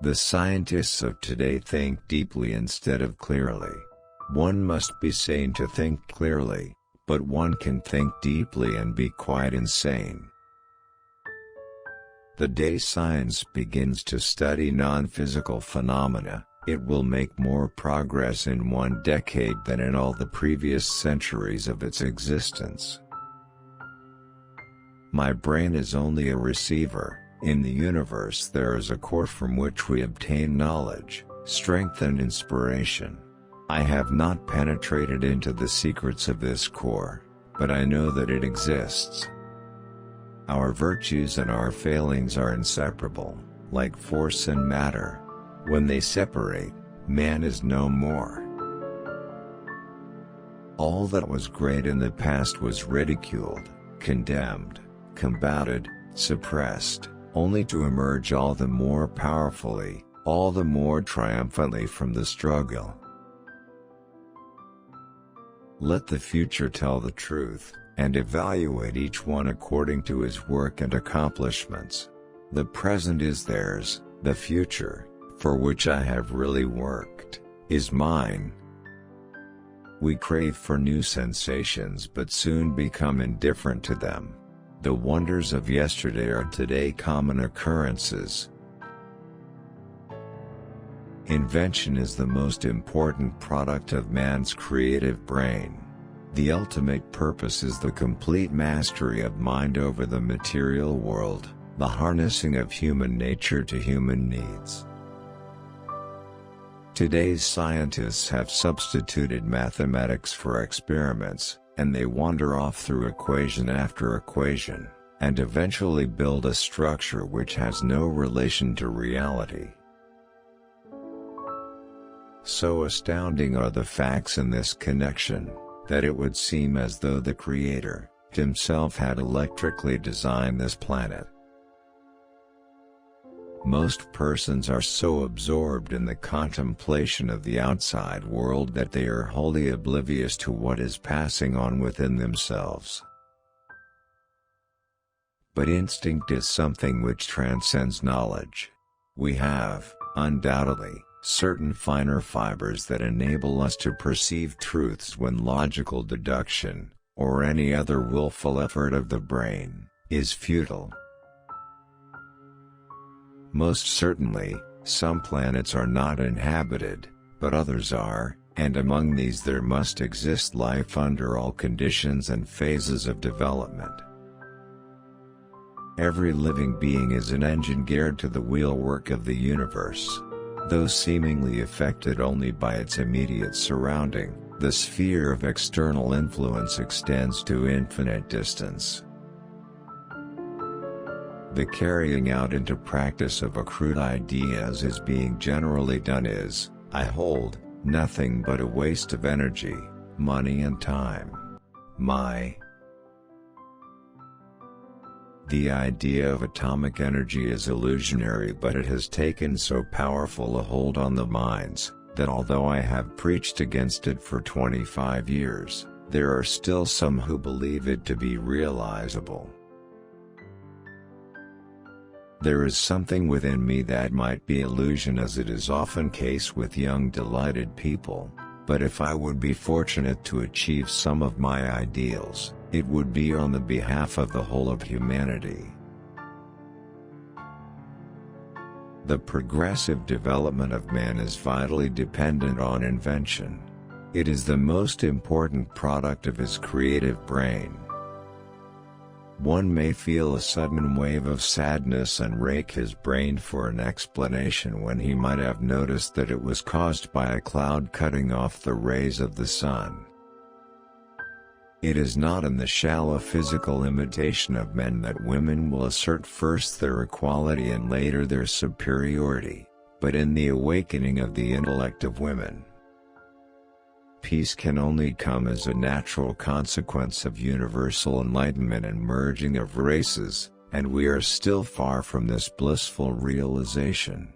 The scientists of today think deeply instead of clearly. One must be sane to think clearly, but one can think deeply and be quite insane. The day science begins to study non-physical phenomena, it will make more progress in 1 decade than in all the previous centuries of its existence. My brain is only a receiver. In the universe there is a core from which we obtain knowledge, strength and inspiration. I have not penetrated into the secrets of this core, but I know that it exists. Our virtues and our failings are inseparable, like force and matter. When they separate, man is no more. All that was great in the past was ridiculed, condemned, combated, suppressed, only to emerge all the more powerfully, all the more triumphantly from the struggle. Let the future tell the truth, and evaluate each one according to his work and accomplishments. The present is theirs, the future, for which I have really worked, is mine. We crave for new sensations but soon become indifferent to them. The wonders of yesterday are today common occurrences. Invention is the most important product of man's creative brain. The ultimate purpose is the complete mastery of mind over the material world, the harnessing of human nature to human needs. Today's scientists have substituted mathematics for experiments, and they wander off through equation after equation, and eventually build a structure which has no relation to reality. So astounding are the facts in this connection, that it would seem as though the Creator, himself had electrically designed this planet. Most persons are so absorbed in the contemplation of the outside world that they are wholly oblivious to what is passing on within themselves. But instinct is something which transcends knowledge. We have, undoubtedly, certain finer fibers that enable us to perceive truths when logical deduction, or any other willful effort of the brain, is futile. Most certainly, some planets are not inhabited, but others are, and among these there must exist life under all conditions and phases of development. Every living being is an engine geared to the wheelwork of the universe. Though seemingly affected only by its immediate surrounding, the sphere of external influence extends to infinite distance. The carrying out into practice of accrued ideas as being generally done is, I hold, nothing but a waste of energy, money and time. The idea of atomic energy is illusionary, but it has taken so powerful a hold on the minds, that although I have preached against it for 25 years, there are still some who believe it to be realizable. There is something within me that might be illusion, as it is often case with young delighted people, but if I would be fortunate to achieve some of my ideals, it would be on the behalf of the whole of humanity. The progressive development of man is vitally dependent on invention. It is the most important product of his creative brain. One may feel a sudden wave of sadness and rake his brain for an explanation when he might have noticed that it was caused by a cloud cutting off the rays of the sun. It is not in the shallow physical imitation of men that women will assert first their equality and later their superiority, but in the awakening of the intellect of women. Peace can only come as a natural consequence of universal enlightenment and merging of races, and we are still far from this blissful realization.